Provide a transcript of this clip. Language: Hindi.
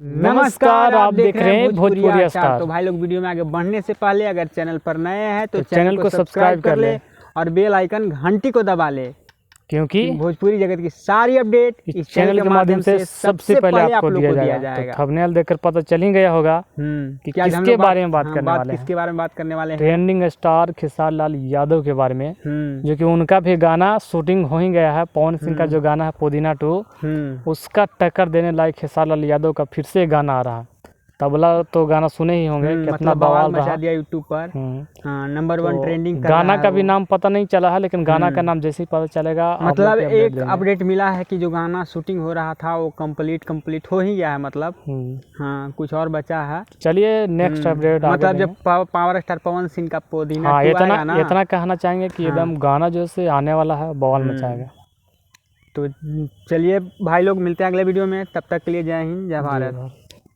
नमस्कार, आप देख रहे हैं भोजपुरी स्टार। तो भाई लोग वीडियो में आगे बढ़ने से पहले अगर चैनल पर नए हैं तो चैनल को सब्सक्राइब कर ले और बेल आइकन घंटी को दबा ले, क्योंकि भोजपुरी जगत की सारी अपडेट इस चैनल के माध्यम से सबसे पहले आपको दिया जाएगा। तो थंबनेल देखकर पता चल ही गया होगा कि किसके बारे में बात करने वाले हैं। किसके बारे में बात करने वाले हैं? ट्रेंडिंग स्टार खेसारी लाल यादव के बारे में, जो कि उनका भी गाना शूटिंग हो ही गया है। पवन सिंह का जो गाना है पुदीना 2, उसका टक्कर देने लायक खेसारी लाल यादव का फिर से गाना आ रहा है। तबला तो गाना सुने ही होंगे, कितना बवाल मचा दिया यूट्यूब पर। नंबर 1 ट्रेंडिंग कर गाना का भी नाम पता नहीं चला है, लेकिन गाना का नाम जैसे ही पता चलेगा मतलब एक अपडेट मिला है कि जो गाना शूटिंग हो रहा था वो कंप्लीट हो ही गया है। मतलब हाँ, कुछ और बचा है। चलिए नेक्स्ट अपडेट। मतलब जब पावर स्टार पवन सिंह का पुदीना इतना कहना चाहेंगे कि एकदम गाना जो है आने वाला है, बवाल मचाएगा। तो चलिए भाई लोग, मिलते हैं अगले वीडियो में। तब तक के लिए जय हिंद, जय भारत।